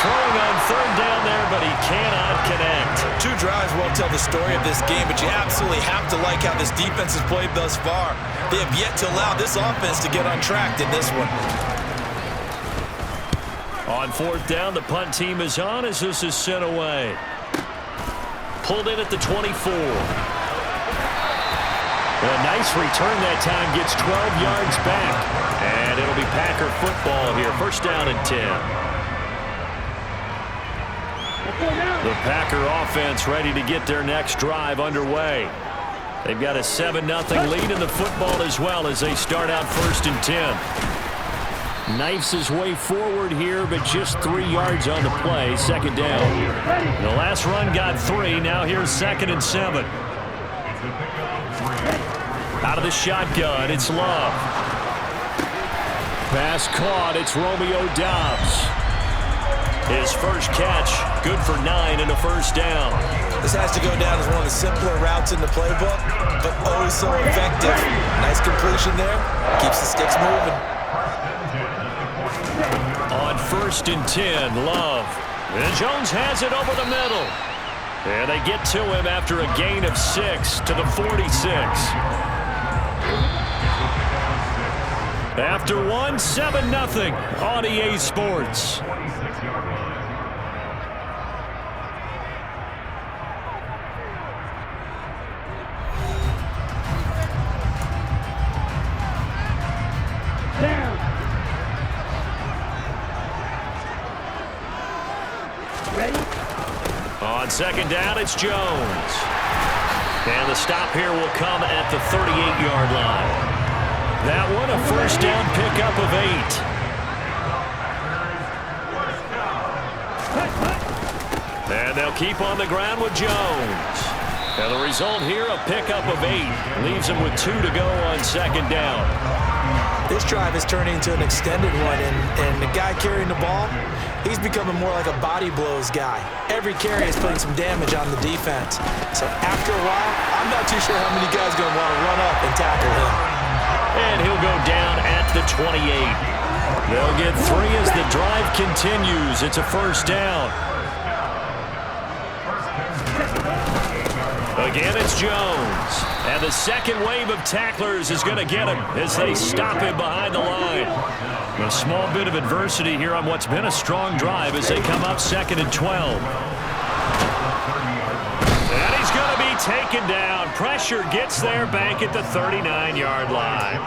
throwing on third down there, but he cannot connect. Two drives won't tell the story of this game, but you absolutely have to like how this defense has played thus far. They have yet to allow this offense to get untracked in this one. On fourth down, the punt team is on as this is sent away. Pulled in at the 24. A nice return that time, gets 12 yards back. And it'll be Packer football here. First down and 10. The Packer offense ready to get their next drive underway. They've got a 7-0 lead in the football as well as they start out first and 10. Knifes his way forward here, but just 3 yards on the play. Second down. The last run got 3. Now here's second and 7. Out of the shotgun, it's Love. Pass caught, it's Romeo Doubs. His first catch, good for 9 and a first down. This has to go down as one of the simpler routes in the playbook, but oh so effective. Nice completion there, keeps the sticks moving. On first and 10, Love. And Jones has it over the middle. And they get to him after a gain of 6 to the 46. After one, 7-0 on EA Sports. On second down, it's Jones. And the stop here will come at the 38-yard line. That one a first down pickup of 8. And they'll keep on the ground with Jones. And the result here, a pickup of 8. Leaves him with 2 to go on second down. This drive is turning into an extended one, and the guy carrying the ball, he's becoming more like a body blows guy. Every carry is putting some damage on the defense. So after a while, I'm not too sure how many guys are going to want to run up and tackle him. And he'll go down at the 28. They'll get 3 as the drive continues. It's a first down. Again, it's Jones. And the second wave of tacklers is going to get him as they stop him behind the line. A small bit of adversity here on what's been a strong drive as they come up second and 12. And he's going to be taken down. Pressure gets there back at the 39-yard line.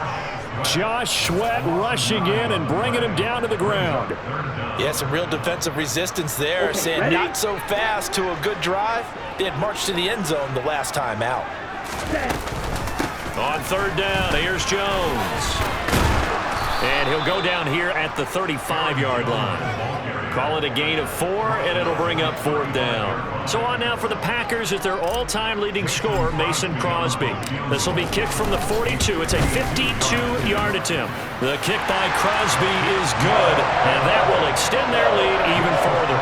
Josh Sweat rushing in and bringing him down to the ground. Yeah, some real defensive resistance there, saying not so fast to a good drive. They had marched to the end zone the last time out. On third down, here's Jones. And he'll go down here at the 35-yard line. Call it a gain of 4, and it'll bring up fourth down. So on now for the Packers at their all-time leading scorer, Mason Crosby. This will be kicked from the 42. It's a 52-yard attempt. The kick by Crosby is good, and that will extend their lead even further.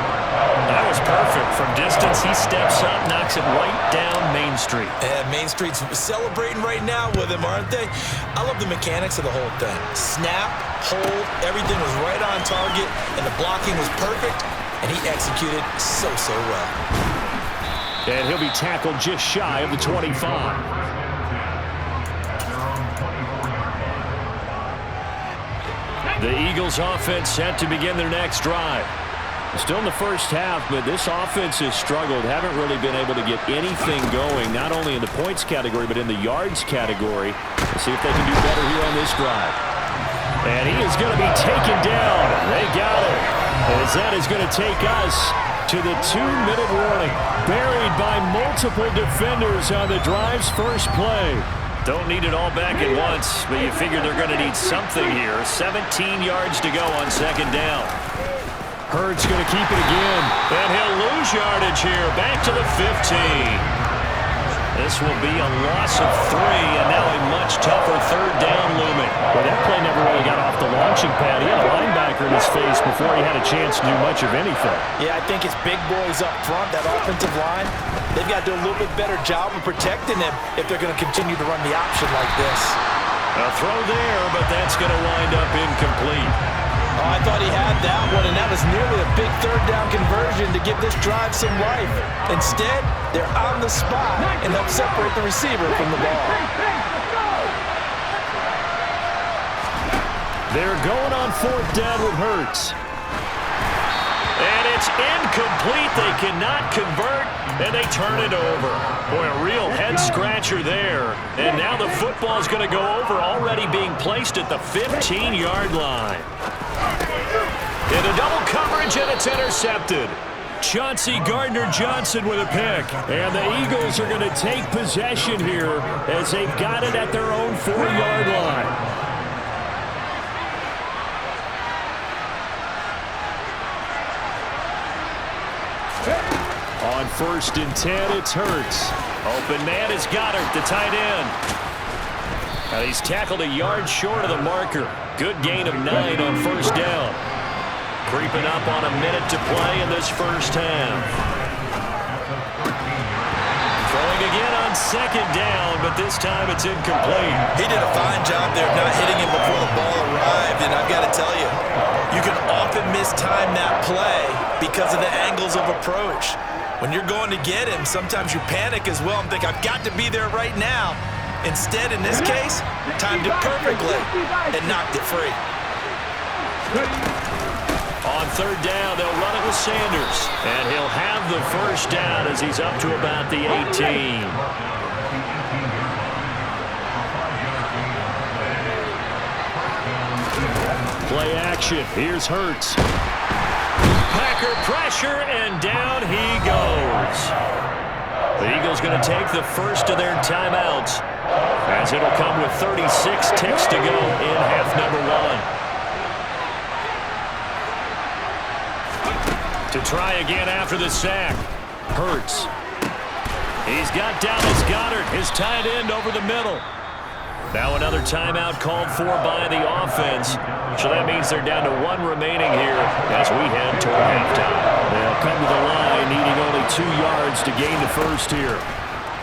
That was perfect. From distance, he steps up, knocks it right down Main Street. And Main Street's celebrating right now with him, aren't they? I love the mechanics of the whole thing. Snap, hold, everything was right on target, and the blocking was perfect, and he executed so well. And he'll be tackled just shy of the 25. The Eagles offense set to begin their next drive. Still in the first half, but this offense has struggled. Haven't really been able to get anything going, not only in the points category, but in the yards category. Let's see if they can do better here on this drive. And he is going to be taken down. They got him. As that is going to take us to the 2-minute warning. Buried by multiple defenders on the drive's first play. Don't need it all back at once, but you figure they're going to need something here. 17 yards to go on second down. Hurts going to keep it again. And he'll lose yardage here. Back to the 15. This will be a loss of 3, and now a much tougher third down looming. Well, that play never really got off the launching pad. He had a linebacker in his face before he had a chance to do much of anything. Yeah, I think it's big boys up front, that offensive line. They've got to do a little bit better job of protecting him if they're going to continue to run the option like this. A throw there, but that's going to wind up incomplete. Oh, I thought he had that one, and that was nearly a big third down conversion to give this drive some life. Instead, they're on the spot and help separate the receiver from the ball. They're going on fourth down with Hurts. And it's incomplete. They cannot convert, and they turn it over. Boy, a real head-scratcher there. And now the football is going to go over, already being placed at the 15-yard line. Into double coverage, and it's intercepted. Chauncey Gardner-Johnson with a pick. And the Eagles are going to take possession here as they've got it at their own 4-yard line. On 1st and 10, it's Hurts. Open man is Goddard, the tight end. He's tackled a yard short of the marker. Good gain of 9 on 1st down. Creeping up on a minute to play in this first half. Throwing again on 2nd down, but this time it's incomplete. He did a fine job there of not hitting him before the ball arrived, and I've got to tell you, you can often mistime that play because of the angles of approach. When you're going to get him, sometimes you panic as well and think, I've got to be there right now. Instead, in this case, timed it perfectly and knocked it free. On 3rd down, they'll run it with Sanders. And he'll have the first down as he's up to about the 18. Play action. Here's Hurts. Packer pressure, and down he goes. The Eagles going to take the first of their timeouts, as it'll come with 36 ticks to go in half number 1. To try again after the sack. Hurts. He's got Dallas Goedert, his tight end, over the middle. Now another timeout called for by the offense. So that means they're down to 1 remaining here as we head toward halftime. They'll come to the line needing only 2 yards to gain the first here.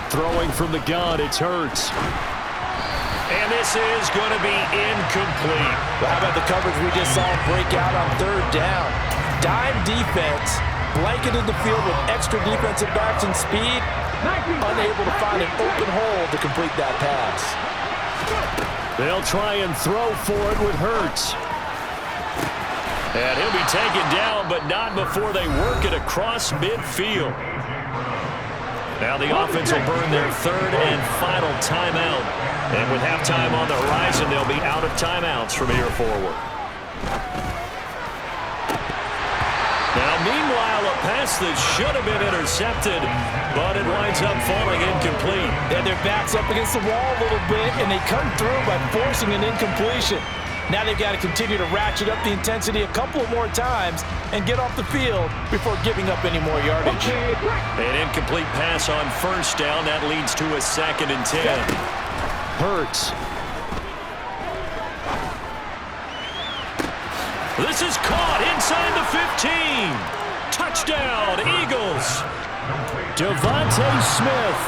Throwing from the gun, it's Hurts. And this is going to be incomplete. Well, how about the coverage we just saw break out on 3rd down? Dime defense, blanketed the field with extra defensive backs and speed, unable to find an open hole to complete that pass. They'll try and throw for it with Hurts. And he'll be taken down, but not before they work it across midfield. Now the offense will burn their 3rd and final timeout. And with halftime on the horizon, they'll be out of timeouts from here forward. Now, meanwhile, a pass that should have been intercepted, but it winds up falling incomplete. And their back's up against the wall a little bit, and they come through by forcing an incompletion. Now they've got to continue to ratchet up the intensity a couple more times and get off the field before giving up any more yardage. An incomplete pass on 1st down. That leads to a 2nd and 10. Hurts. This is caught inside the 15. Touchdown, Eagles. Devontae Smith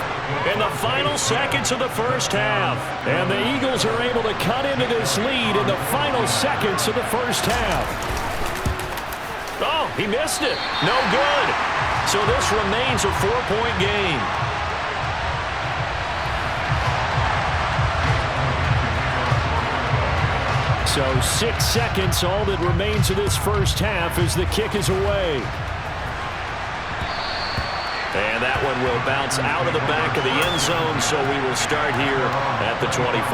in the final seconds of the first half. And the Eagles are able to cut into this lead in the final seconds of the first half. Oh, he missed it. No good. So this remains a 4-point game. So 6 seconds, all that remains of this first half as the kick is away. And that one will bounce out of the back of the end zone, so we will start here at the 25.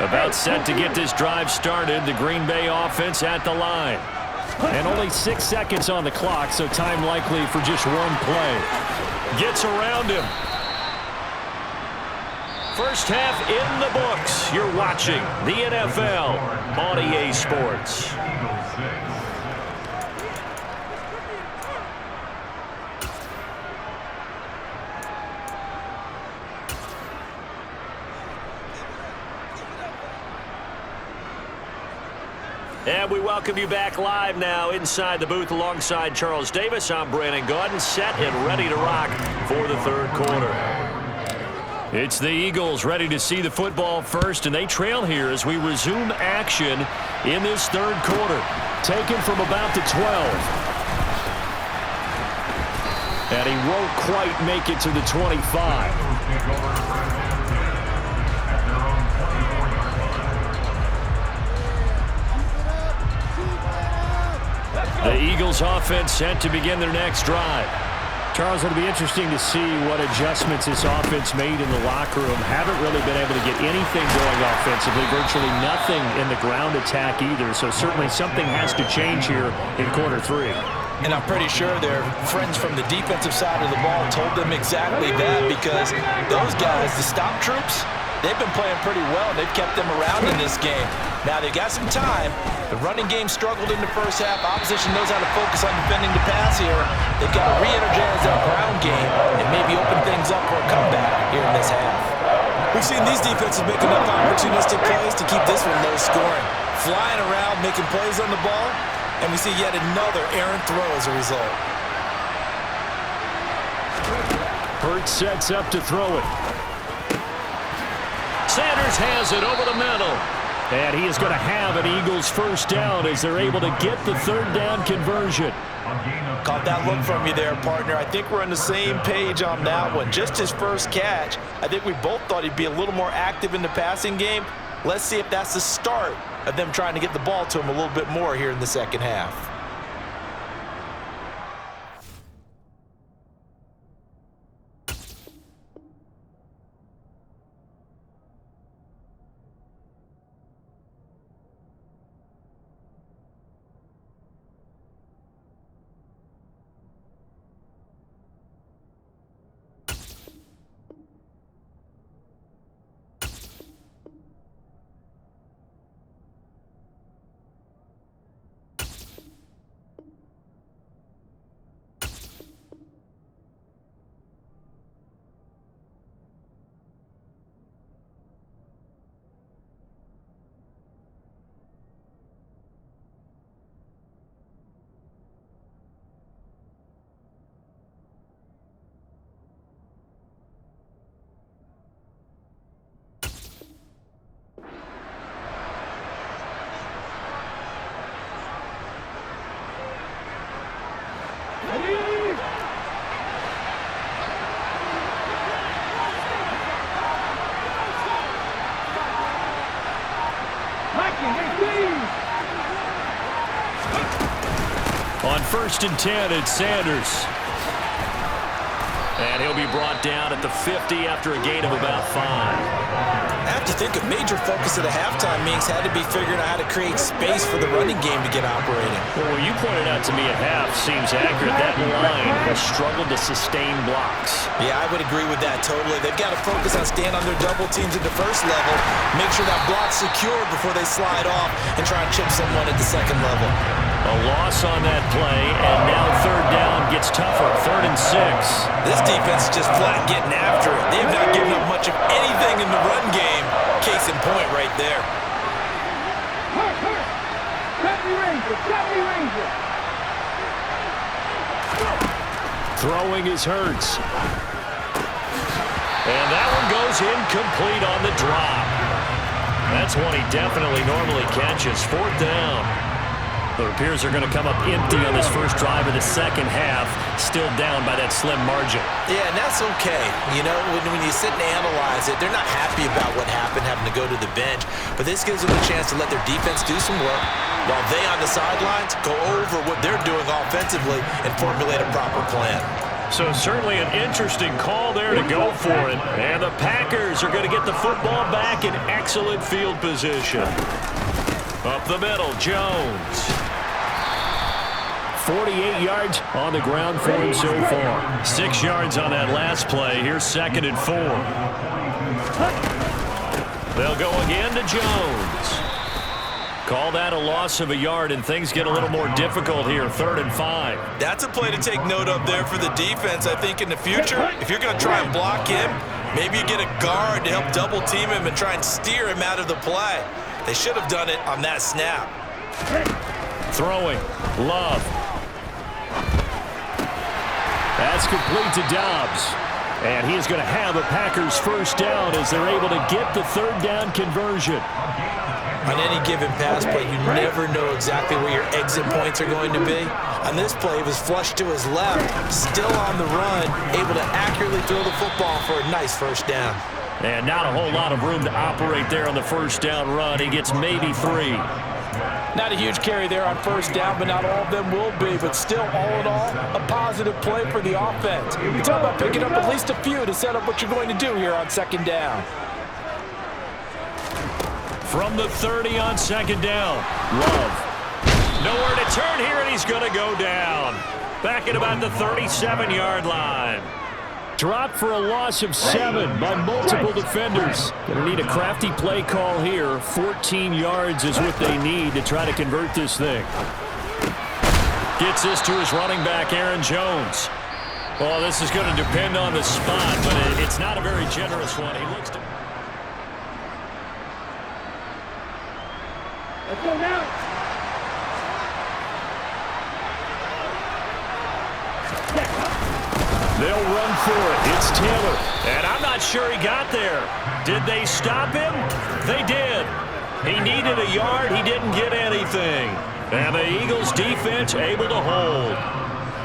About set to get this drive started, the Green Bay offense at the line. And only 6 seconds on the clock, so time likely for just 1 play. Gets around him. First half in the books. You're watching the NFL on EA Sports. And we welcome you back live now inside the booth alongside Charles Davis. I'm Brandon Gaudin, set and ready to rock for the 3rd quarter. It's the Eagles ready to see the football first, and they trail here as we resume action in this third quarter. Taken from about the 12. And he won't quite make it to the 25. The Eagles offense set to begin their next drive. Charles, it'll be interesting to see what adjustments this offense made in the locker room. Haven't really been able to get anything going offensively, virtually nothing in the ground attack either. So certainly something has to change here in quarter three. And I'm pretty sure their friends from the defensive side of the ball told them exactly that, because those guys, the stop troops, they've been playing pretty well. They've kept them around in this game. Now they've got some time. The running game struggled in the first half. Opposition knows how to focus on defending the pass here. They've got to re-energize that ground game and maybe open things up for a comeback here in this half. We've seen these defenses make enough opportunistic plays to keep this one low scoring. Flying around, making plays on the ball, and we see yet another errant throw as a result. Hurts sets up to throw it. Sanders has it over the middle. And he is going to have an Eagles first down as they're able to get the third down conversion. Caught that look from you there, partner. I think we're on the same page on that one. Just his first catch. I think we both thought he'd be a little more active in the passing game. Let's see if that's the start of them trying to get the ball to him a little bit more here in the second half. On 1st and 10, it's Sanders. And he'll be brought down at the 50 after a gain of about 5. I have to think a major focus of the halftime meetings had to be figuring out how to create space for the running game to get operating. Well, what you pointed out to me at half seems accurate. That line has struggled to sustain blocks. Yeah, I would agree with that totally. They've got to focus on staying on their double teams at the first level, make sure that block's secure before they slide off and try and chip someone at the second level. A loss on that play, and now third down gets tougher. 3rd and 6. This defense is just flat getting after it. They've not given up much of anything in the run game. Case in point right there. Throwing is Hurts. And that one goes incomplete on the drop. That's one he definitely normally catches. 4th down. It appears they're going to come up empty on this first drive of the second half, still down by that slim margin. Yeah, and that's okay. You know, when you sit and analyze it, they're not happy about what happened, having to go to the bench. But this gives them a chance to let their defense do some work while they on the sidelines go over what they're doing offensively and formulate a proper plan. So certainly an interesting call there to go for it. And the Packers are going to get the football back in excellent field position. Up the middle, Jones. 48 yards on the ground for him so far. 6 yards on that last play. Here's 2nd and 4. They'll go again to Jones. Call that a loss of a yard, and things get a little more difficult here. 3rd and 5. That's a play to take note of there for the defense. I think in the future, if you're going to try and block him, maybe you get a guard to help double team him and try and steer him out of the play. They should have done it on that snap. Throwing. Love. That's complete to Dobbs. And he is going to have a Packers first down as they're able to get the third down conversion. On any given pass play, you never know exactly where your exit points are going to be. On this play, it was flushed to his left, still on the run, able to accurately throw the football for a nice first down. And not a whole lot of room to operate there on the first down run. He gets maybe 3. Not a huge carry there on first down, but not all of them will be. But still, all in all, a positive play for the offense. You talk about picking up at least a few to set up what you're going to do here on second down. From the 30 on second down, Love. Nowhere to turn here, and he's going to go down. Back at about the 37-yard line. Dropped for a loss of 7 by multiple defenders. Going to need a crafty play call here. 14 yards is what they need to try to convert this thing. Gets this to his running back, Aaron Jones. Well, this is going to depend on the spot, but it's not a very generous one. He looks to... Let's go now. They'll run for it. It's Taylor. And I'm not sure he got there. Did they stop him? They did. He needed a yard. He didn't get anything. And the Eagles defense able to hold.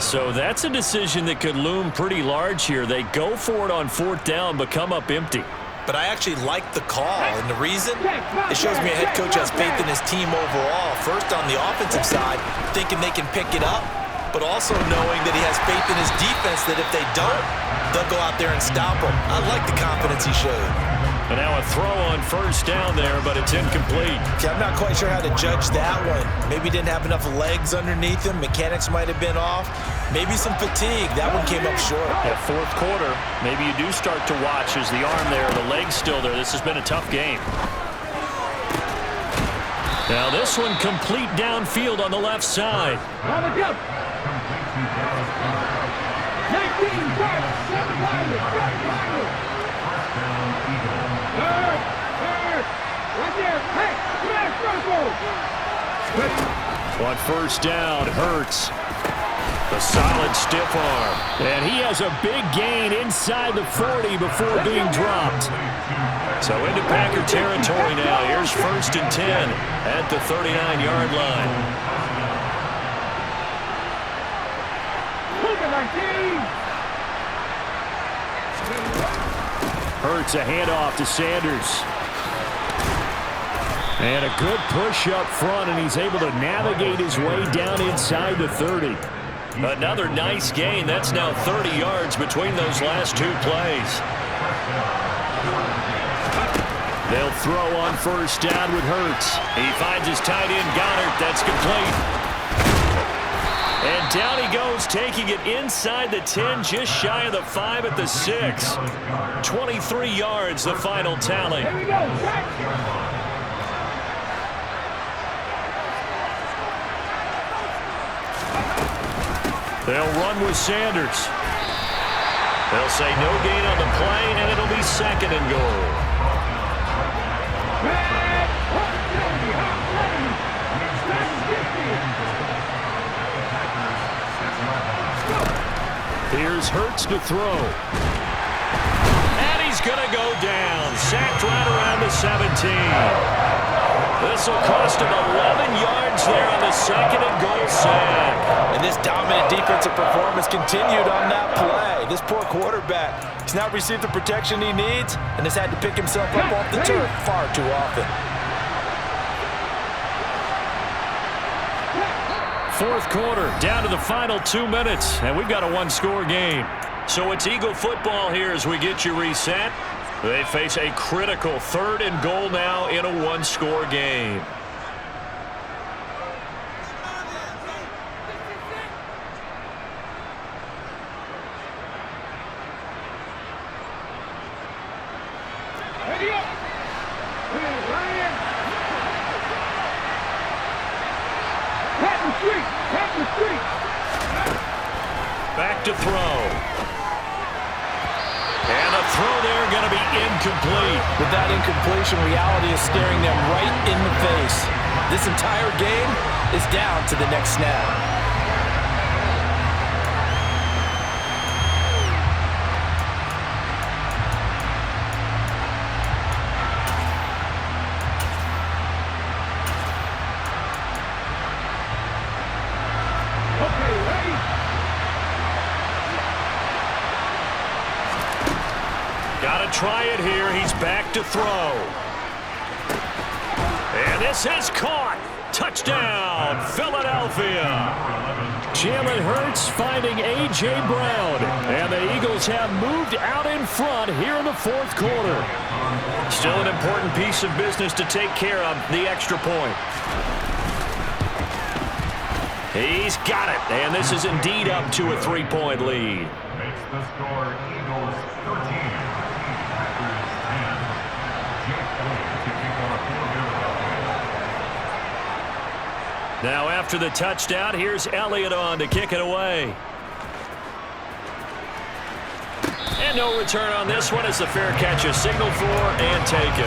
So that's a decision that could loom pretty large here. They go for it on fourth down, but come up empty. But I actually like the call, and the reason? It shows me a head coach has faith in his team overall. First, on the offensive side, thinking they can pick it up, but also knowing that he has faith in his defense that if they don't, they'll go out there and stop him. I like the confidence he showed. And now a throw on first down there, but it's incomplete. I'm not quite sure how to judge that one. Maybe he didn't have enough legs underneath him. Mechanics might have been off. Maybe some fatigue. That one came up short. Yeah, fourth quarter, maybe you do start to watch as the arm there, the leg's still there. This has been a tough game. Now this one complete downfield on the left side. 19, On first down, Hurts. A solid stiff arm. And he has a big gain inside the 40 before being dropped. So into Packer territory now. Here's first and 10 at the 39-yard line. Hurts a handoff to Sanders. And a good push up front, and he's able to navigate his way down inside the 30. Another nice gain. That's now 30 yards between those last two plays. They'll throw on first down with Hurts. He finds his tight end, Goddard. That's complete. And down he goes, taking it inside the 10, just shy of the 5 at the 6. 23 yards, the final tally. Here we go. They'll run with Sanders. They'll say no gain on the play, and it'll be second and goal. Here's Hurts to throw. And he's going to go down. Sacked right around the 17. This will cost him 11 yards there on the second and goal sack. And this dominant defensive performance continued on that play. This poor quarterback, he's not received the protection he needs and has had to pick himself up off the turf far too often. Fourth quarter, down to the final 2 minutes, and we've got a one-score game. So it's Eagle football here as we get you reset. They face a critical third and goal now in a one-score game. Back to throw. And a throw there going to be incomplete. With that incompletion, reality is staring them right in the face. This entire game is down to the next snap. 1 Got to try it here. He's back to throw. And this is caught. Touchdown, Philadelphia. Jalen Hurts finding A.J. Brown. And the Eagles have moved out in front here in the fourth quarter. Still an important piece of business to take care of, the extra point. He's got it. And this is indeed up to a 3-point lead. Makes the score Eagles 13. Now after the touchdown, here's Elliott on to kick it away. And no return on this one as the fair catch is signaled for and taken.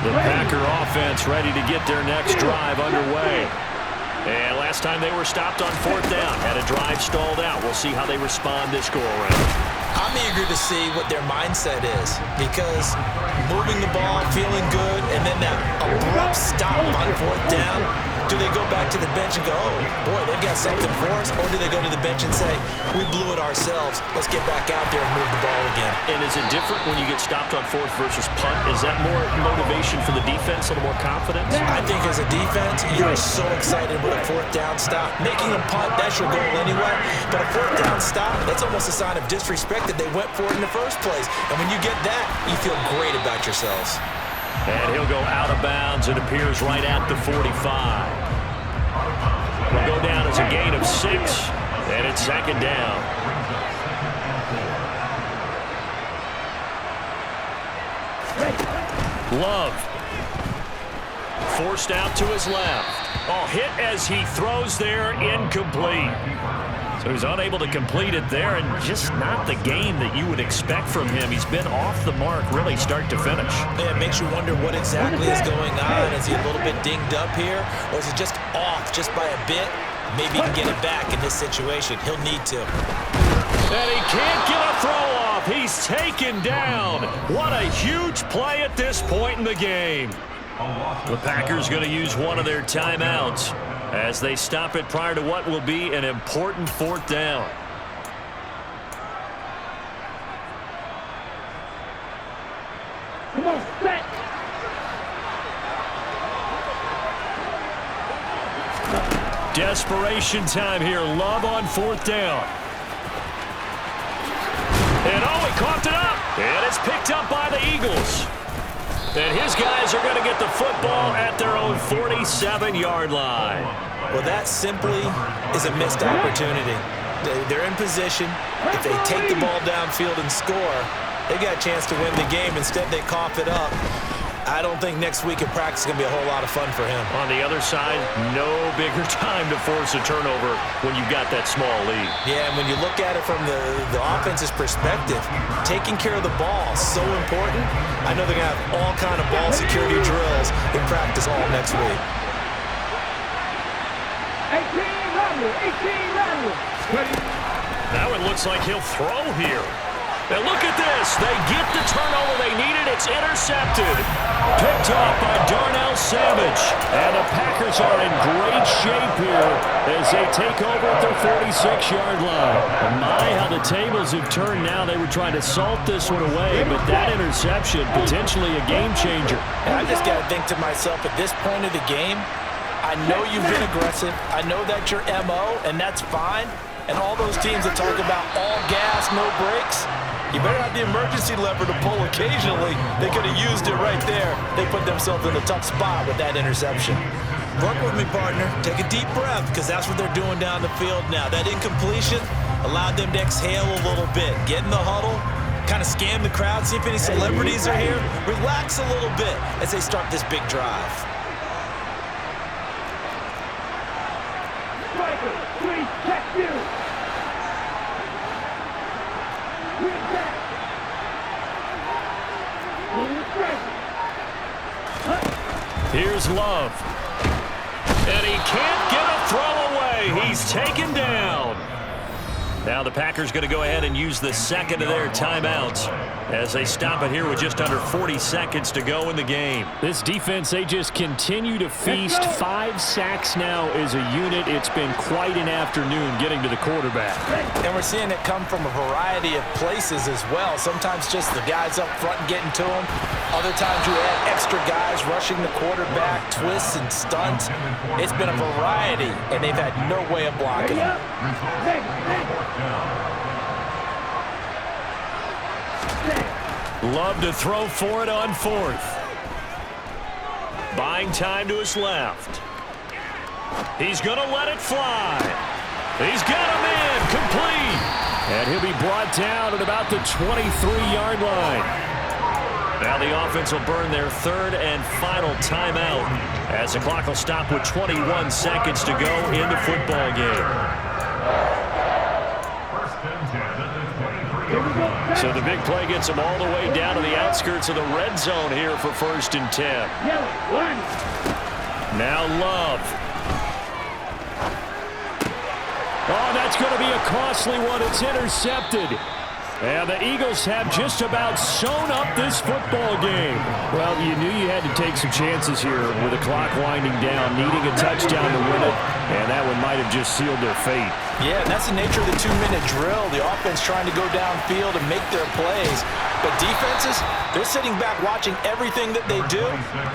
The Packer offense ready to get their next drive underway. And last time they were stopped on fourth down, had a drive stalled out. We'll see how they respond this go-around. I'm eager to see what their mindset is, because moving the ball, feeling good, and then that abrupt stop on fourth down, do they go back to the bench and go, oh, boy, they've got something for us, or do they go to the bench and say, we blew it ourselves, let's get back out there and move the ball again? And is it different when you get stopped on fourth versus punt? Is that more motivation for the defense, a little more confidence? I think as a defense, you're so excited with a fourth down stop. Making a punt, that's your goal anyway. But a fourth down stop, that's almost a sign of disrespect that they went for it in the first place. And when you get that, you feel great about yourselves. And he'll go out of bounds. It appears right at the 45. Will go down as a gain of 6, and it's second down. Love. Forced out to his left. Oh, hit as he throws there, incomplete. So he's unable to complete it there, and just not the game that you would expect from him. He's been off the mark really start to finish. Yeah, it makes you wonder what exactly is going on. Is he a little bit dinged up here, or is it just off just by a bit? Maybe he can get it back in this situation. He'll need to. And he can't get a throw off. He's taken down. What a huge play at this point in the game. The Packers going to use one of their timeouts as they stop it prior to what will be an important fourth down. Come on, set. Desperation time here. Love on fourth down. And oh, he coughed it up. And it's picked up by the Eagles. And his guys are going to get the football at their own 47-yard line. Well, that simply is a missed opportunity. They're in position. If they take the ball downfield and score, they got a chance to win the game. Instead, they cough it up. I don't think next week in practice is going to be a whole lot of fun for him. On the other side, no bigger time to force a turnover when you've got that small lead. Yeah, and when you look at it from the offense's perspective, taking care of the ball is so important. I know they're going to have all kind of ball security drills in practice all next week. 18 level. That one looks like he'll throw here. And look at this. They get the turnover they needed. It's intercepted. Picked off by Darnell Savage. And the Packers are in great shape here as they take over at their 46-yard line. And my, how the tables have turned now. They were trying to salt this one away, but that interception, potentially a game changer. And I just got to think to myself, at this point of the game, I know you've been aggressive. I know that's your MO, and that's fine. And all those teams that talk about all gas, no brakes, you better have the emergency lever to pull occasionally. They could have used it right there. They put themselves in a tough spot with that interception. Work with me, partner. Take a deep breath, because that's what they're doing down the field now. That incompletion allowed them to exhale a little bit. Get in the huddle, kind of scan the crowd, see if any celebrities are here. Relax a little bit as they start this big drive. Striker, please check you. Here's Love. And he can't get a throw away. He's taken down. Now the Packers going to go ahead and use the second of their timeouts as they stop it here with just under 40 seconds to go in the game. This defense, they just continue to feast. 5 sacks now as a unit. It's been quite an afternoon getting to the quarterback. And we're seeing it come from a variety of places as well. Sometimes just the guys up front getting to him. Other times you add extra guys rushing the quarterback, twists and stunts. It's been a variety, and they've had no way of blocking him. Love to throw for it on 4th. Buying time to his left. He's going to let it fly. He's got him in, complete. And he'll be brought down at about the 23-yard line. Now the offense will burn their 3rd and final timeout as the clock will stop with 21 seconds to go in the football game. So the big play gets them all the way down to the outskirts of the red zone here for 1st and 10. Now Love. Oh, that's going to be a costly one. It's intercepted. And the Eagles have just about sewn up this football game. Well, you knew you had to take some chances here with the clock winding down, needing a touchdown to win it, and that one might have just sealed their fate. Yeah, and that's the nature of the 2-minute drill. The offense trying to go downfield and make their plays. But defenses, they're sitting back watching everything that they do,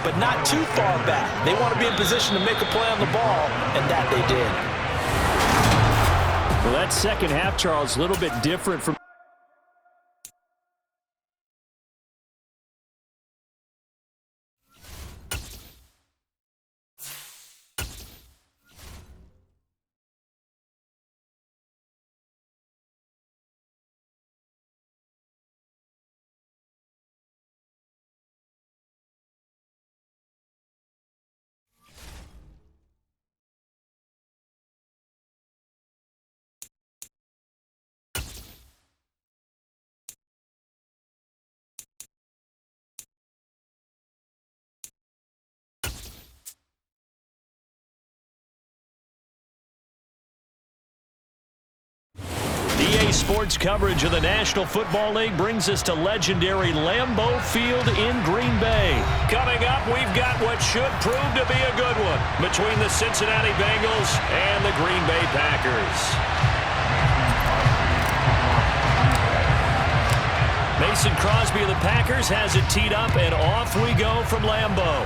but not too far back. They want to be in position to make a play on the ball, and that they did. Well, that second half, Charles, a little bit different from EA Sports coverage of the National Football League brings us to legendary Lambeau Field in Green Bay. Coming up, we've got what should prove to be a good one between the Cincinnati Bengals and the Green Bay Packers. Mason Crosby of the Packers has it teed up, and off we go from Lambeau.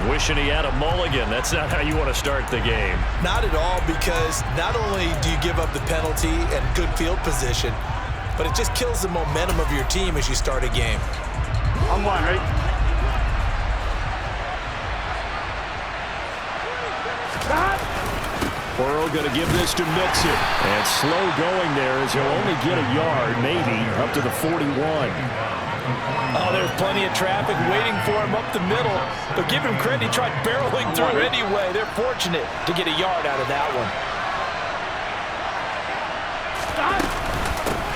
Wishing he had a mulligan. That's not how you want to start the game. Not at all, because not only do you give up the penalty and good field position, but it just kills the momentum of your team as you start a game. I'm one, right? Burrow going to give this to Mixon. And slow going there as he'll only get a yard, maybe, up to the 41. Oh, there's plenty of traffic waiting for him up the middle. But give him credit, he tried barreling through anyway. They're fortunate to get a yard out of that one.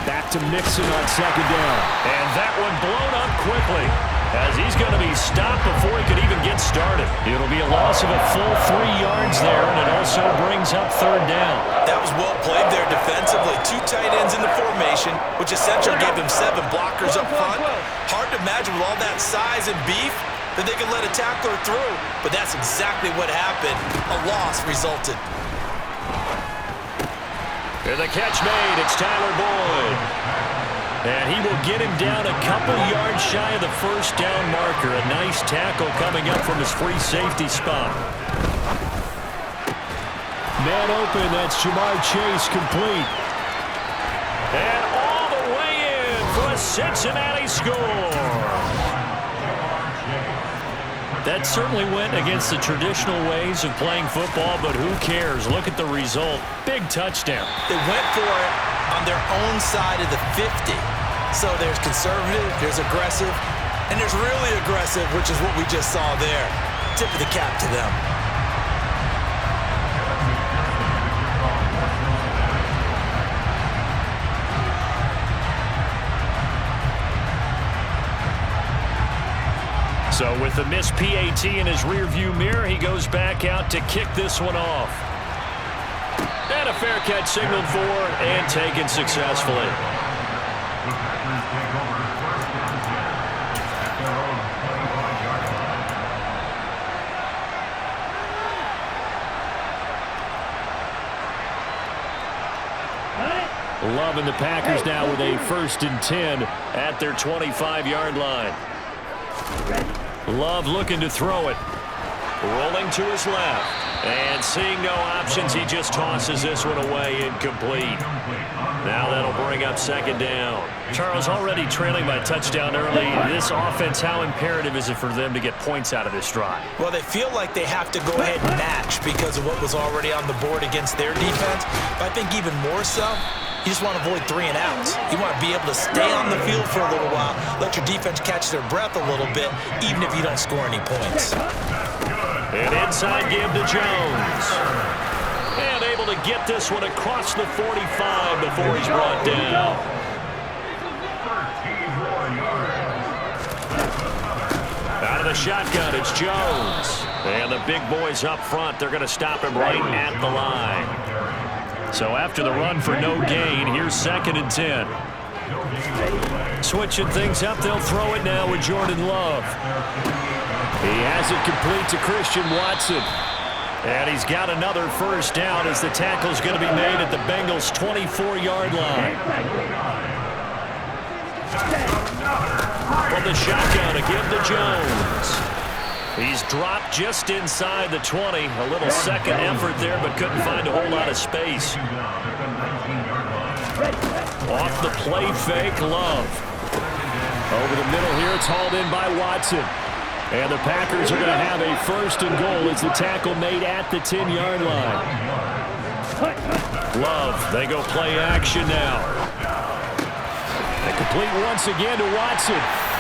Back to Mixon on 2nd down. And that one blown up quickly as he's going to be stopped before he could even get started. It'll be a loss of a full 3 yards there, and it also brings up 3rd down. That was well played there defensively. 2 tight ends in the formation, which essentially gave him 7 blockers up front. Hard to imagine with all that size and beef that they could let a tackler through, but that's exactly what happened. A loss resulted. And the catch made. It's Tyler Boyd. And he will get him down a couple yards shy of the 1st down marker. A nice tackle coming up from his free safety spot. Man open, that's Jamar Chase, complete. And all the way in for a Cincinnati score. That certainly went against the traditional ways of playing football, but who cares? Look at the result. Big touchdown. They went for it on their own side of the 50. So there's conservative, there's aggressive, and there's really aggressive, which is what we just saw there. Tip of the cap to them. So with the missed PAT in his rearview mirror, he goes back out to kick this one off. And a fair catch signaled for and taken successfully. Love and the Packers now with a 1st and 10 at their 25-yard line. Love looking to throw it. Rolling to his left. And seeing no options, he just tosses this one away incomplete. Now that'll bring up 2nd down. Charles, already trailing by a touchdown early. This offense, how imperative is it for them to get points out of this drive? Well, they feel like they have to go ahead and match because of what was already on the board against their defense. But I think even more so, you just want to avoid 3 and outs. You want to be able to stay on the field for a little while, let your defense catch their breath a little bit, even if you don't score any points. And inside give to Jones. And able to get this one across the 45 before he's brought down. Out of the shotgun, it's Jones. And the big boys up front, they're going to stop him right at the line. So after the run for no gain, here's 2nd and 10. Switching things up, they'll throw it now with Jordan Love. He has it complete to Christian Watson. And he's got another 1st down as the tackle's going to be made at the Bengals' 24-yard line. From the shotgun, a give to Jones. He's dropped just inside the 20. A little second effort there, but couldn't find a whole lot of space. Off the play fake, Love. Over the middle here, it's hauled in by Watson. And the Packers are going to have a 1st and goal as the tackle made at the 10-yard line. Love, they go play action now. They complete once again to Watson.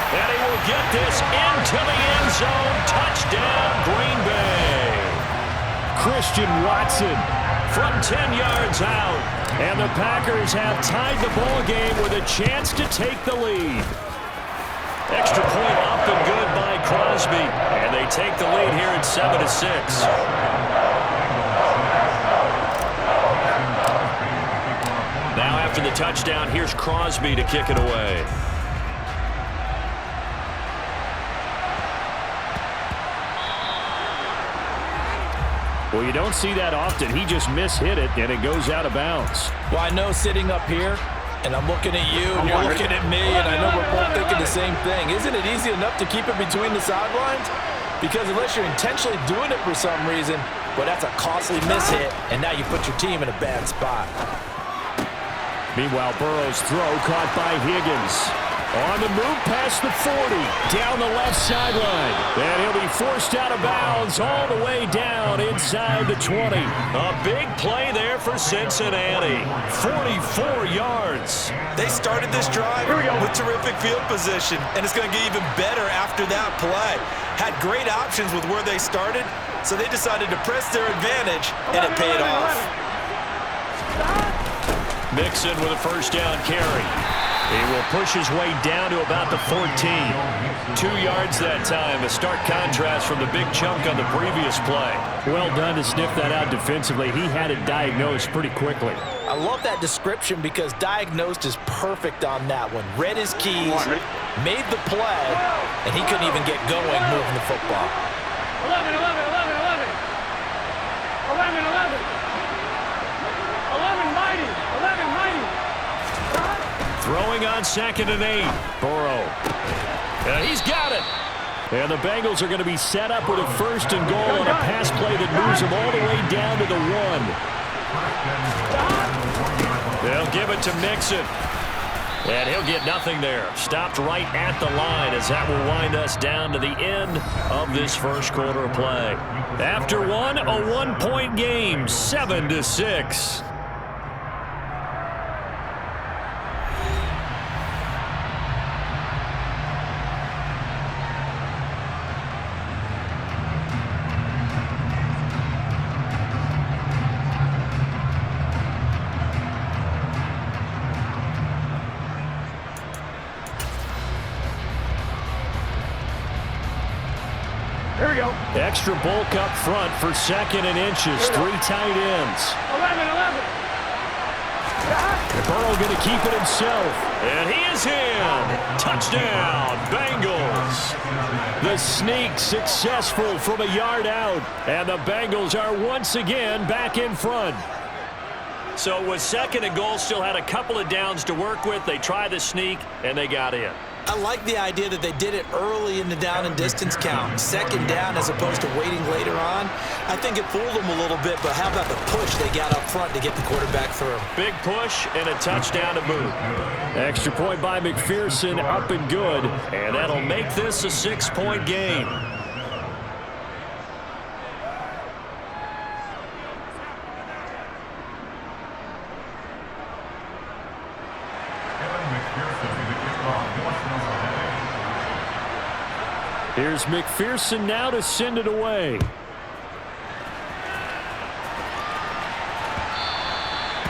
And he will get this into the end zone. Touchdown, Green Bay. Christian Watson from 10 yards out. And the Packers have tied the ball game with a chance to take the lead. Extra point up and good by Crosby. And they take the lead here at 7-6. Now after the touchdown, here's Crosby to kick it away. Well, you don't see that often. He just mishit it, and it goes out of bounds. Well, I know sitting up here, and I'm looking at you, and you're looking at me, and I know we're both thinking the same thing. Isn't it easy enough to keep it between the sidelines? Because unless you're intentionally doing it for some reason, well, that's a costly mishit, and now you put your team in a bad spot. Meanwhile, Burrow's throw caught by Higgins. On the move past the 40, down the left sideline. And he'll be forced out of bounds all the way down inside the 20. A big play there for Cincinnati. 44 yards. They started this drive with terrific field position, and it's going to get even better after that play. Had great options with where they started, so they decided to press their advantage, and it paid off. Mixon with a 1st down carry. He will push his way down to about the 14. 2 yards that time. A stark contrast from the big chunk on the previous play. Well done to sniff that out defensively. He had it diagnosed pretty quickly. I love that description because diagnosed is perfect on that one. Read his keys, made the play, and he couldn't even get going moving the football. 11, 11, 11, 11. 11, 11. 11 mighty. 11 mighty. Throwing on 2nd and 8. Burrow. And he's got it. And the Bengals are going to be set up with a 1st and goal on a pass play that moves them all the way down to the 1. They'll give it to Mixon. And he'll get nothing there. Stopped right at the line as that will wind us down to the end of this 1st quarter of play. After one, a 1-point game, 7-6. Here we go. Extra bulk up front for 2nd and inches. 3 tight ends. 11. Burrow going to keep it himself. And he is in. Touchdown, Bengals. The sneak successful from a yard out. And the Bengals are once again back in front. So it was 2nd and goal. Still had a couple of downs to work with. They tried the sneak, and they got in. I like the idea that they did it early in the down and distance count. 2nd down as opposed to waiting later on. I think it fooled them a little bit, but how about the push they got up front to get the quarterback through? Big push and a touchdown to boot. Extra point by McPherson, up and good. And that'll make this a 6-point game. Here's McPherson now to send it away.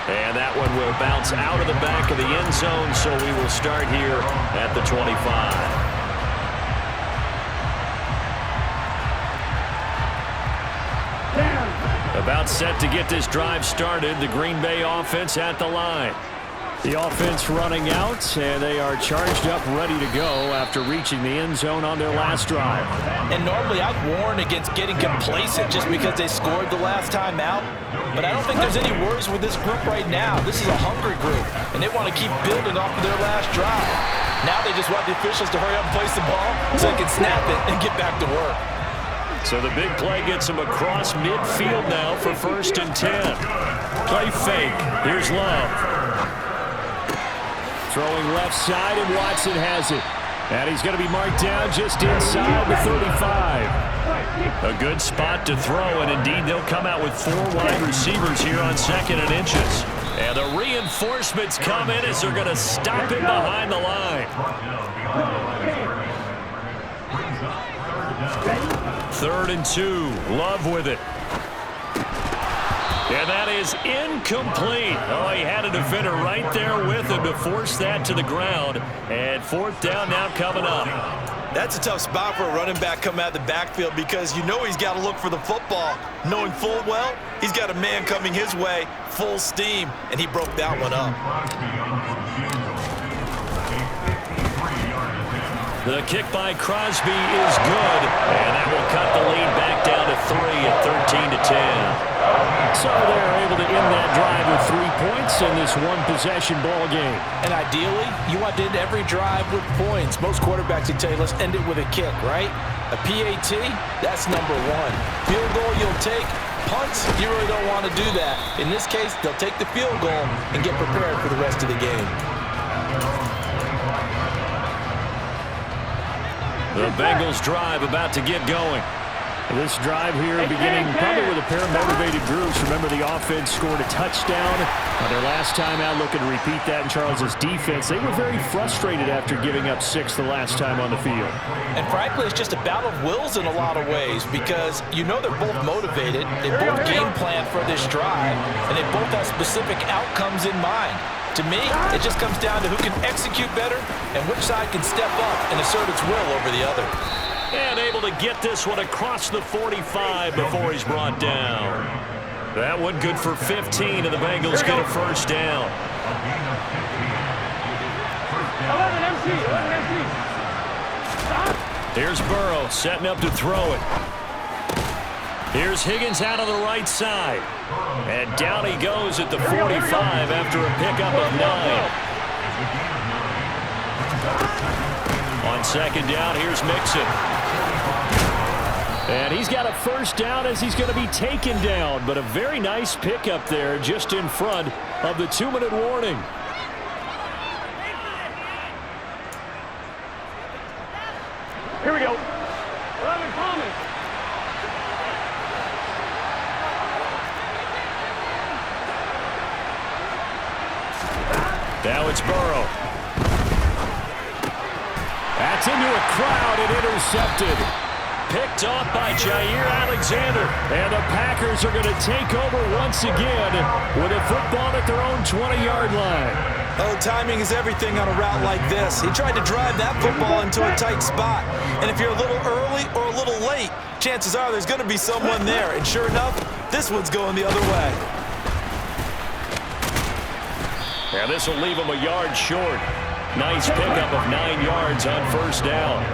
And that one will bounce out of the back of the end zone, so we will start here at the 25. About set to get this drive started. The Green Bay offense at the line. The offense running out, and they are charged up, ready to go after reaching the end zone on their last drive. And normally I'd warn against getting complacent just because they scored the last time out. But I don't think there's any worries with this group right now. This is a hungry group, and they want to keep building off of their last drive. Now they just want the officials to hurry up and place the ball so they can snap it and get back to work. So the big play gets him across midfield now for 1st and 10. Play fake. Here's Love. Throwing left side, and Watson has it. And he's going to be marked down just inside the 35. A good spot to throw, and indeed they'll come out with 4 wide receivers here on 2nd and inches. And the reinforcements come in as they're going to stop him behind the line. 3rd and 2. Love with it. And that is incomplete. Oh, he had a defender right there with him to force that to the ground. And 4th down now coming up. That's a tough spot for a running back coming out of the backfield because you know he's got to look for the football, knowing full well he's got a man coming his way, full steam, and he broke that one up. The kick by Crosby is good, and that will cut the lead back down to 3 at 13-10. So they're able to end that drive with 3 points in this one-possession ball game. And ideally, you want to end every drive with points. Most quarterbacks would tell you, let's end it with a kick, right? A PAT, that's number 1. Field goal you'll take. Punts, you really don't want to do that. In this case, they'll take the field goal and get prepared for the rest of the game. The Bengals drive about to get going. This drive here beginning probably with a pair of motivated groups. Remember, the offense scored a touchdown on their last time out. Looking to repeat that in Charles's defense. They were very frustrated after giving up 6 the last time on the field. And frankly, it's just a battle of wills in a lot of ways because you know they're both motivated. They both game plan for this drive, and they both have specific outcomes in mind. To me, it just comes down to who can execute better and which side can step up and assert its will over the other. And able to get this one across the 45 before he's brought down. That one good for 15, and the Bengals get a 1st down. 11 MC. Stop. Here's Burrow setting up to throw it. Here's Higgins out on the right side. And down he goes at the 45 after a pickup of 9. On 2nd down, here's Mixon. And he's got a 1st down as he's going to be taken down. But a very nice pickup there just in front of the 2-minute warning. Here we go. 11 Thomas. Now it's Burrow. That's into a crowd and intercepted. Picked off by Jair Alexander. And the Packers are going to take over once again with a football at their own 20-yard line. Oh, timing is everything on a route like this. He tried to drive that football into a tight spot. And if you're a little early or a little late, late, chances are there's going to be someone there. And sure enough, this one's going the other way. And this will leave him a yard short. Nice pickup of 9 yards on first down.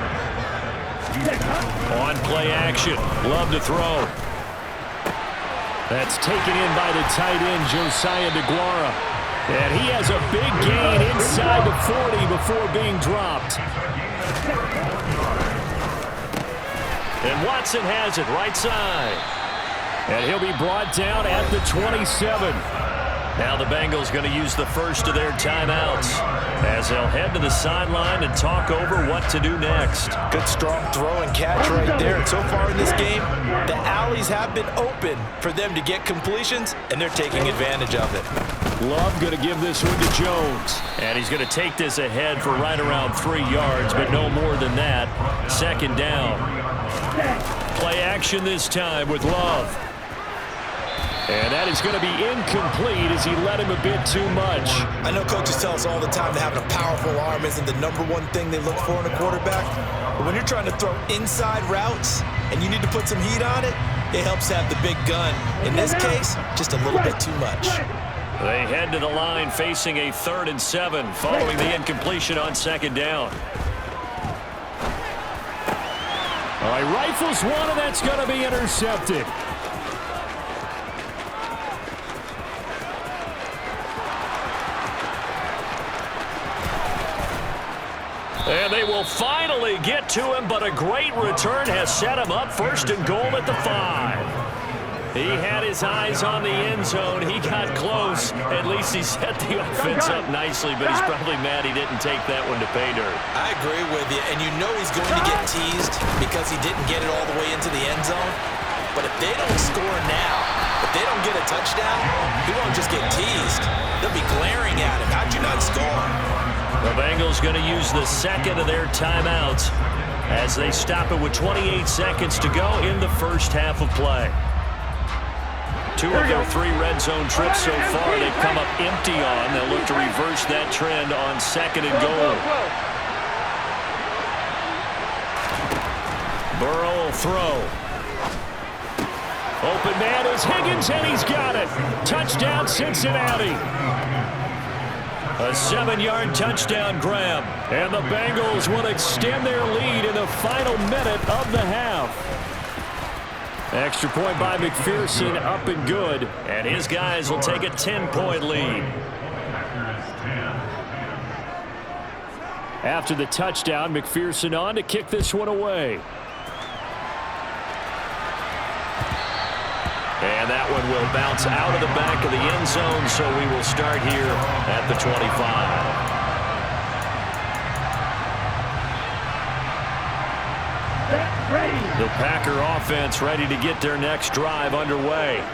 On play action. Love to throw. That's taken in by the tight end, Josiah DeGuara. And he has a big gain inside the 40 before being dropped. And Watson has it right side. And he'll be brought down at the 27. Now the Bengals going to use the first of their timeouts as they'll head to the sideline and talk over what to do next. Good strong throw and catch right there. And so far in this game, the alleys have been open for them to get completions, and they're taking advantage of it. Love going to give this one to Jones. And he's going to take this ahead for right around 3 yards, but no more than that. Second down. Play action this time with Love. And that is going to be incomplete as he led him a bit too much. I know coaches tell us all the time that having a powerful arm isn't the #1 thing they look for in a quarterback. But when you're trying to throw inside routes and you need to put some heat on it, it helps have the big gun. In this case, just a little bit too much. They head to the line facing a 3rd and 7 following the incompletion on second down. All right, rifles one, and that's going to be intercepted. And they will finally get to him, but a great return has set him up 1st and goal at the 5. He had his eyes on the end zone. He got close. At least he set the offense up nicely, but he's probably mad he didn't take that one to pay dirt. I agree with you, and you know he's going to get teased because he didn't get it all the way into the end zone. But if they don't score now, if they don't get a touchdown, he won't just get teased. They'll be glaring at him. How'd you not score? The Bengals going to use the second of their timeouts as they stop it with 28 seconds to go in the first half of play. 2 of their 3 red zone trips so far they've come up empty on. They'll look to reverse that trend on 2nd and goal. Burrow will throw. Open man is Higgins, and he's got it. Touchdown, Cincinnati. A 7-yard touchdown grab. And the Bengals will extend their lead in the final minute of the half. Extra point by McPherson, up and good. And his guys will take a 10-point lead. After the touchdown, McPherson on to kick this one away. And that one will bounce out of the back of the end zone, so we will start here at the 25. The Packer offense ready to get their next drive underway.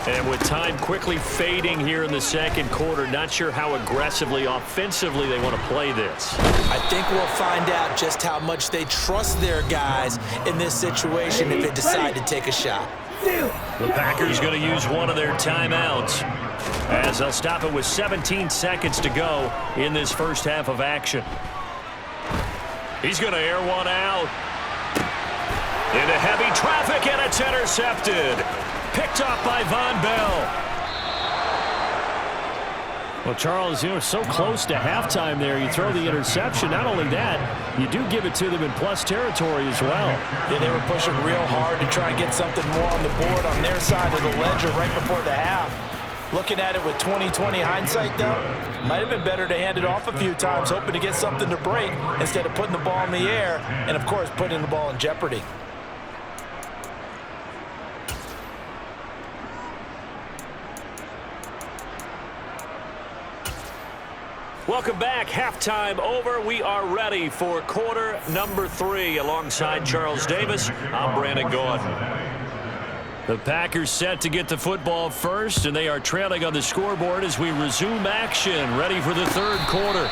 And with time quickly fading here in the second quarter, not sure how aggressively, offensively they want to play this. I think we'll find out just how much they trust their guys in this situation if they decide to take a shot. The Packers going to use one of their timeouts as they'll stop it with 17 seconds to go in this first half of action. He's going to air one out. Into heavy traffic, and it's intercepted. Picked off by Von Bell. Well, Charles, you were so close to halftime there. You throw the interception. Not only that, you do give it to them in plus territory as well. Yeah, they were pushing real hard to try and get something more on the board on their side of the ledger right before the half. Looking at it with 20/20 hindsight, though, might have been better to hand it off a few times, hoping to get something to break instead of putting the ball in the air and, of course, putting the ball in jeopardy. Welcome back. Halftime over. We are ready for quarter number 3. Alongside Charles Davis, I'm Brandon Gordon. The Packers set to get the football first, and they are trailing on the scoreboard as we resume action, ready for the third quarter.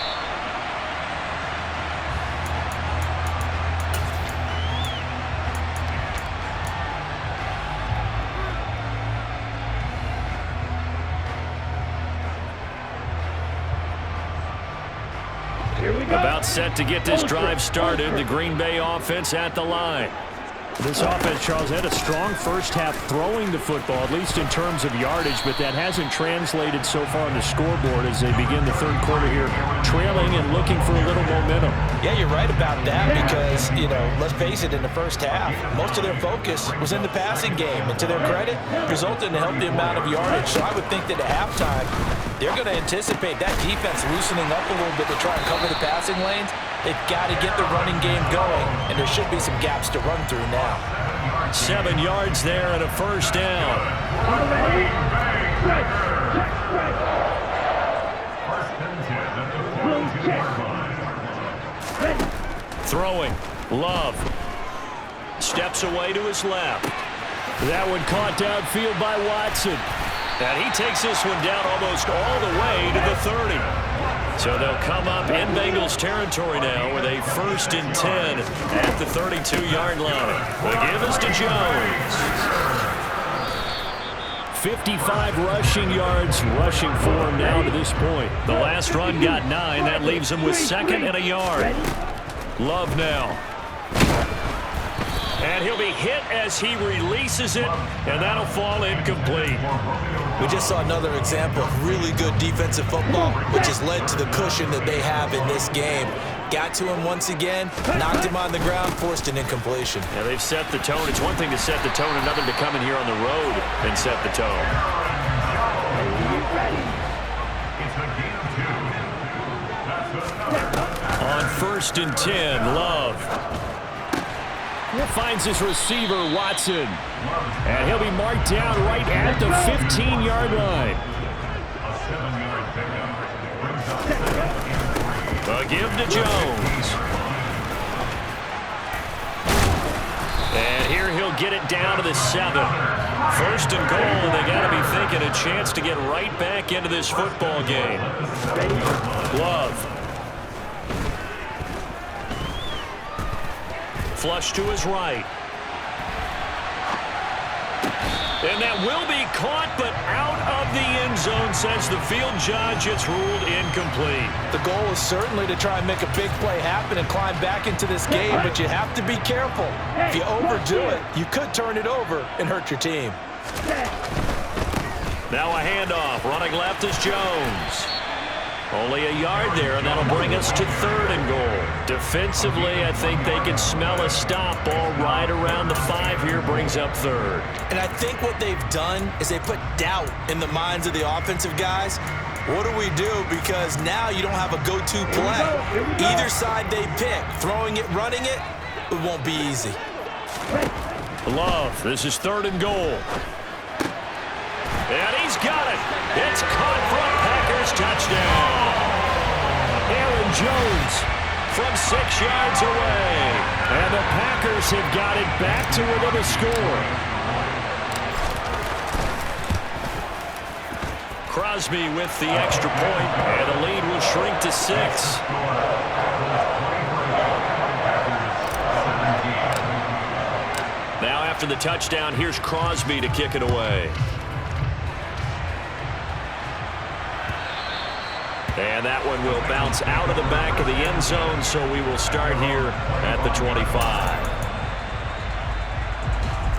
About set to get this drive started. The Green Bay offense at the line. This offense, Charles, had a strong first half throwing the football, at least in terms of yardage, but that hasn't translated so far on the scoreboard as they begin the third quarter here, trailing and looking for a little momentum. Yeah, you're right about that because, let's face it, in the first half, most of their focus was in the passing game. And to their credit, resulted in a healthy amount of yardage. So I would think that at halftime, they're going to anticipate that defense loosening up a little bit to try and cover the passing lanes. They've got to get the running game going, and there should be some gaps to run through now. 7 yards there and a first down. Throwing. Love. Steps away to his left. That one caught downfield by Watson. And he takes this one down almost all the way to the 30. So they'll come up in Bengals territory now with a 1st and 10 at the 32-yard line. The give is to Jones. 55 rushing yards rushing for him now to this point. The last run got 9. That leaves him with 2nd and a yard. Love now. And he'll be hit as he releases it, and that'll fall incomplete. We just saw another example of really good defensive football, which has led to the cushion that they have in this game. Got to him once again, knocked him on the ground, forced an incompletion. Yeah, they've set the tone. It's one thing to set the tone, another to come in here on the road and set the tone. On 1st and 10, Love. He finds his receiver, Watson. And he'll be marked down right at the 15-yard line. A give to Jones. And here he'll get it down to the 7. 1st and goal, and they got to be thinking a chance to get right back into this football game. Love. Flush to his right. And that will be caught, but out of the end zone, says the field judge. It's ruled incomplete. The goal is certainly to try and make a big play happen and climb back into this game, but you have to be careful. If you overdo it, you could turn it over and hurt your team. Now a handoff. Running left is Jones. Only a yard there, and that'll bring us to 3rd and goal. Defensively, I think they can smell a stop. Ball right around the 5 here, brings up 3rd. And I think what they've done is they put doubt in the minds of the offensive guys. What do we do? Because now you don't have a go-to play. Either side they pick, throwing it, running it, it won't be easy. Love, this is 3rd and goal. And he's got it. It's caught for a Packers touchdown. Aaron Jones from 6 yards away. And the Packers have got it back to within a score. Crosby with the extra point, and the lead will shrink to 6. Now after the touchdown, here's Crosby to kick it away. And that one will bounce out of the back of the end zone, so we will start here at the 25.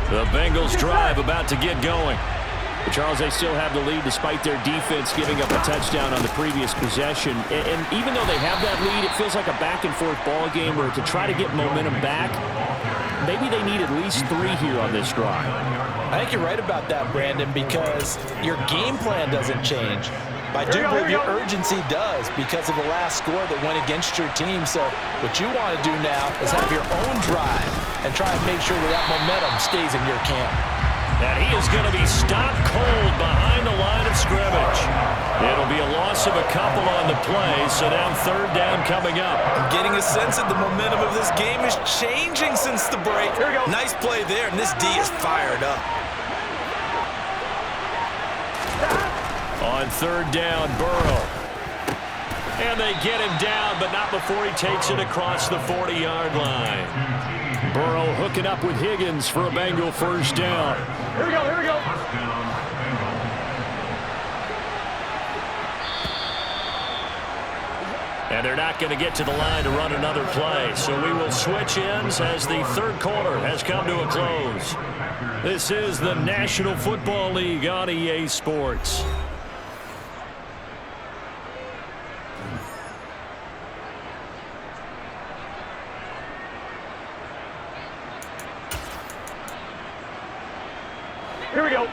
The Bengals drive about to get going. But Charles, they still have the lead despite their defense giving up a touchdown on the previous possession. And even though they have that lead, it feels like a back-and-forth ball game where to try to get momentum back, maybe they need at least 3 here on this drive. I think you're right about that, Brandon, because your game plan doesn't change. I do believe your urgency does because of the last score that went against your team. So what you want to do now is have your own drive and try and make sure that momentum stays in your camp. And he is going to be stopped cold behind the line of scrimmage. It'll be a loss of a couple on the play, so now 3rd down coming up. I'm getting a sense that the momentum of this game is changing since the break. Here we go. Nice play there, and this D is fired up. On 3rd down, Burrow. And they get him down, but not before he takes it across the 40-yard line. Burrow hooking up with Higgins for a Bengal 1st down. Here we go, here we go. And they're not going to get to the line to run another play. So we will switch ends as the third quarter has come to a close. This is the National Football League on EA Sports. Here we go.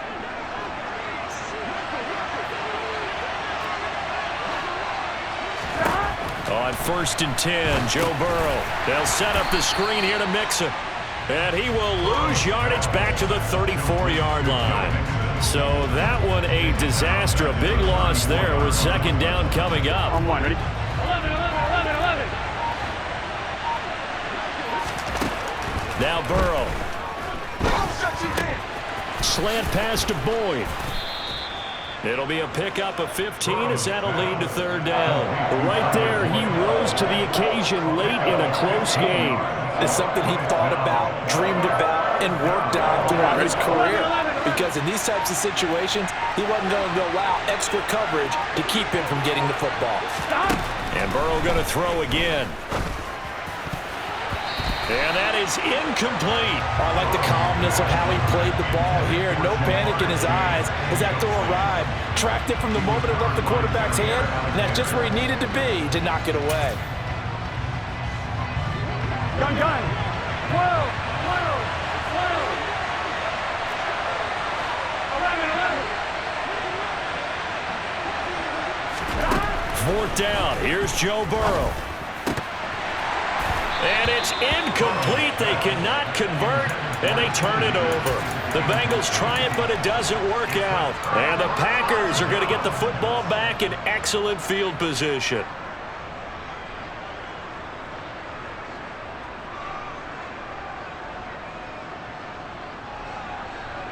On 1st and 10, Joe Burrow. They'll set up the screen here to Mixon. And he will lose yardage back to the 34-yard line. So that one a disaster. A big loss there with 2nd down coming up. On 1, ready? 11, 11, 11, 11. Now Burrow. Slant pass to Boyd. It'll be a pickup of 15 as that'll lead to 3rd down. Right there, he rose to the occasion late in a close game. It's something he thought about, dreamed about, and worked on throughout his career. Because in these types of situations, he wasn't going to allow extra coverage to keep him from getting the football. And Burrow going to throw again. And that is incomplete. I like the calmness of how he played the ball here. No panic in his eyes as that throw arrived. Tracked it from the moment it left the quarterback's hand, and that's just where he needed to be to knock it away. Gun, gun. 12, 12, 12. 11, 11. 4th down. Here's Joe Burrow. And it's incomplete. They cannot convert, and they turn it over. The Bengals try it, but it doesn't work out. And the Packers are going to get the football back in excellent field position.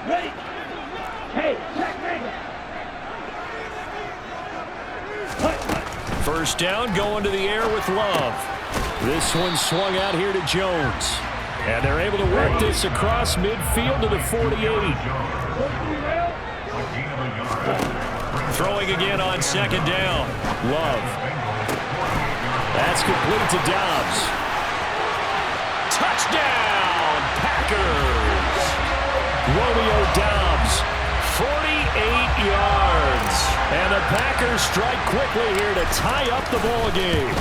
Ready? Hey, check me. 1st down, going to the air with Love. This one swung out here to Jones. And they're able to work this across midfield to the 48. Throwing again on 2nd down. Love. That's complete to Dobbs. Touchdown, Packers! Romeo Dobbs, 48 yards. And the Packers strike quickly here to tie up the ball game.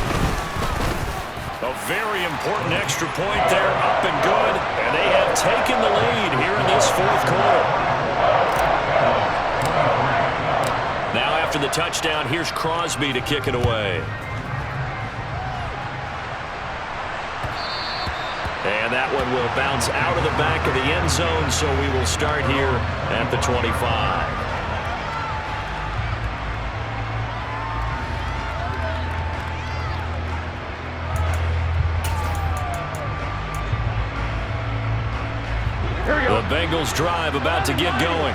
A very important extra point there, up and good. And they have taken the lead here in this 4th quarter. Now after the touchdown, here's Crosby to kick it away. And that one will bounce out of the back of the end zone, so we will start here at the 25. The Bengals drive about to get going.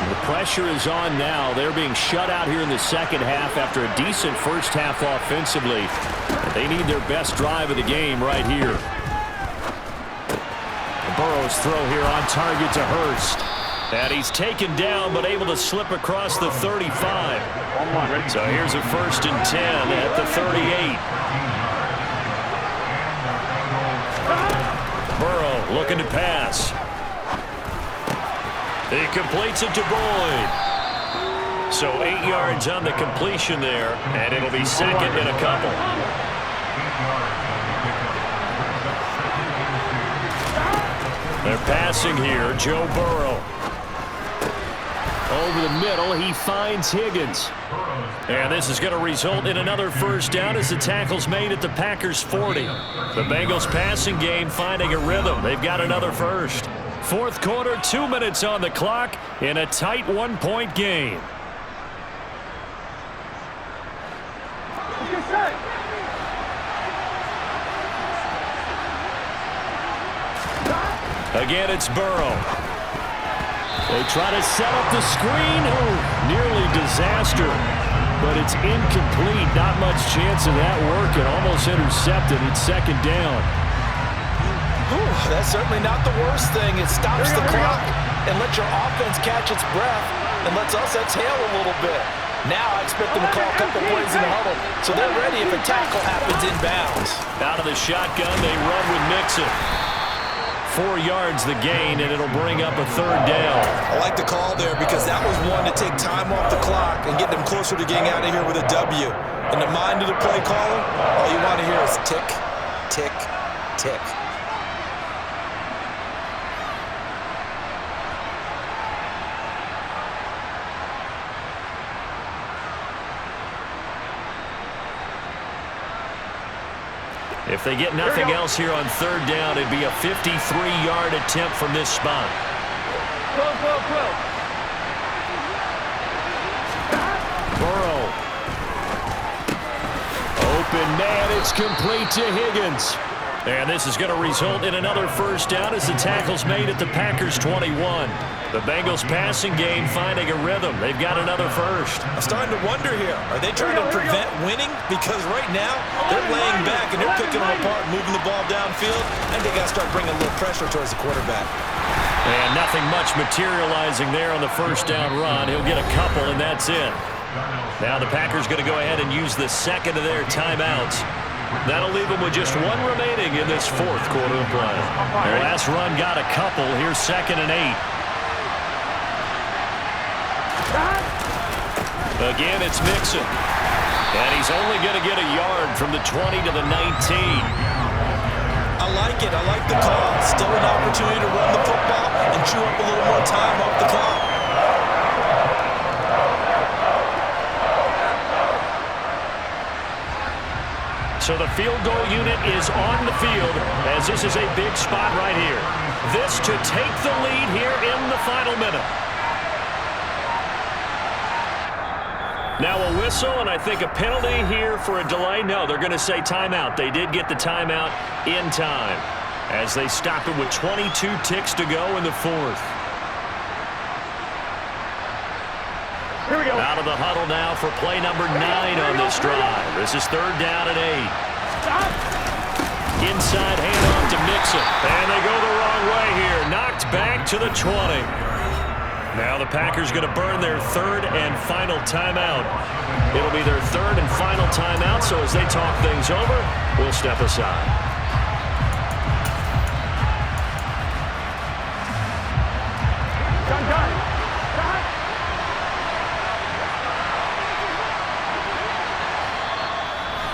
The pressure is on now. They're being shut out here in the 2nd half after a decent 1st half offensively. They need their best drive of the game right here. Burrow's throw here on target to Hurst. And he's taken down but able to slip across the 35. So here's a 1st and 10 at the 38. Burrow looking to pass. He completes it to Boyd. So 8 yards on the completion there, and it'll be 2nd and a couple. They're passing here, Joe Burrow. Over the middle, he finds Higgins. And this is going to result in another 1st down as the tackle's made at the Packers' 40. The Bengals passing game finding a rhythm. They've got another 1st. 4th quarter, 2 minutes on the clock in a tight 1-point game. Again, it's Burrow. They try to set up the screen. Oh, nearly disaster. But it's incomplete. Not much chance of that working. Almost intercepted. It's 2nd down. That's certainly not the worst thing. It stops the clock and lets your offense catch its breath and lets us exhale a little bit. Now I expect them to call a couple plays in the huddle, so they're ready if a tackle happens inbounds. Out of the shotgun, they run with Mixon. 4 yards the gain, and it'll bring up a third down. I like the call there because that was one to take time off the clock and get them closer to getting out of here with a W. In the mind of the play caller, all you want to hear is tick, tick, tick. If they get nothing else here on third down, it'd be a 53-yard attempt from this spot. Burrow. Open man, it's complete to Higgins. And this is going to result in another first down as the tackle's made at the Packers' 21. The Bengals passing game finding a rhythm. They've got another first. I'm starting to wonder here. Are they trying to prevent winning? Because right now, they're laying back and they're picking them apart, moving the ball downfield, and they got to start bringing a little pressure towards the quarterback. And nothing much materializing there on the first down run. He'll get a couple, and that's it. Now the Packers going to go ahead and use the second of their timeouts. That'll leave them with just one remaining in this fourth quarter of play. The last run got a couple. Here's 2nd and 8. Again, it's Mixon. And he's only going to get a yard from the 20 to the 19. I like it. I like the call. Still an opportunity to run the football and chew up a little more time off the clock. So the field goal unit is on the field as this is a big spot right here. This to take the lead here in the final minute. Now a whistle, and I think a penalty here for a delay. No, they're going to say timeout. They did get the timeout in time as they stopped it with 22 ticks to go in the fourth. Here we go. Out of the huddle now for play number 9 on this drive. This is third down and 8. Stop. Inside handoff to Mixon. And they go the wrong way here. Knocked back to the 20. Now the Packers going to burn their third and final timeout. It'll be their third and final timeout, so as they talk things over, we'll step aside.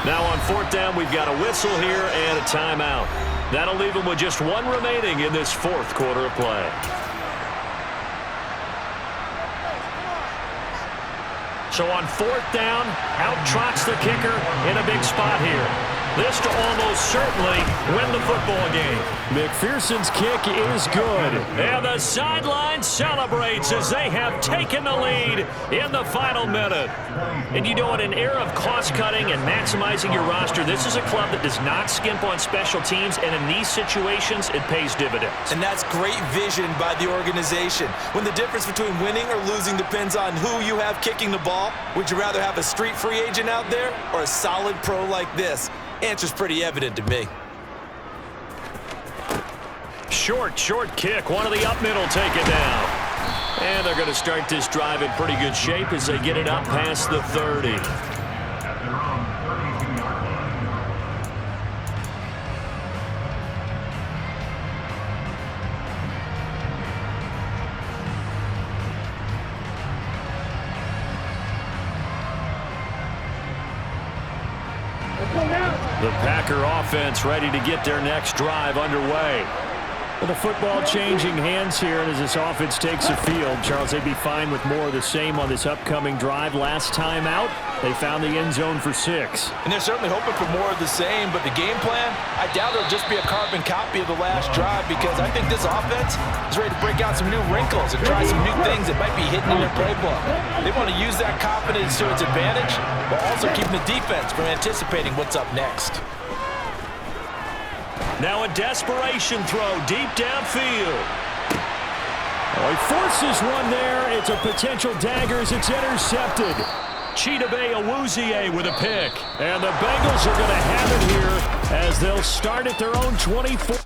Now on fourth down, we've got a whistle here and a timeout. That'll leave them with just one remaining in this fourth quarter of play. So on fourth down, out trots the kicker in a big spot here. This to almost certainly win the football game. McPherson's kick is good. And the sideline celebrates as they have taken the lead in the final minute. And you know, in an era of cost-cutting and maximizing your roster, this is a club that does not skimp on special teams, and in these situations, it pays dividends. And that's great vision by the organization. When the difference between winning or losing depends on who you have kicking the ball, would you rather have a street free agent out there or a solid pro like this? Answer's pretty evident to me. Short kick. One of the up middle take it down. And they're going to start this drive in pretty good shape as they get it up past the 30. The Packer offense ready to get their next drive underway. Well, the football changing hands here, and as this offense takes the field, Charles, they'd be fine with more of the same on this upcoming drive. Last time out, they found the end zone for 6. And they're certainly hoping for more of the same, but the game plan, I doubt it'll just be a carbon copy of the last drive, because I think this offense is ready to break out some new wrinkles and try some new things that might be hidden in their playbook. They want to use that confidence to its advantage, while also keeping the defense from anticipating what's up next. Now a desperation throw deep downfield. Oh, he forces one there. It's a potential dagger as it's intercepted. Chidobe Awuzie with a pick. And the Bengals are going to have it here as they'll start at their own 24.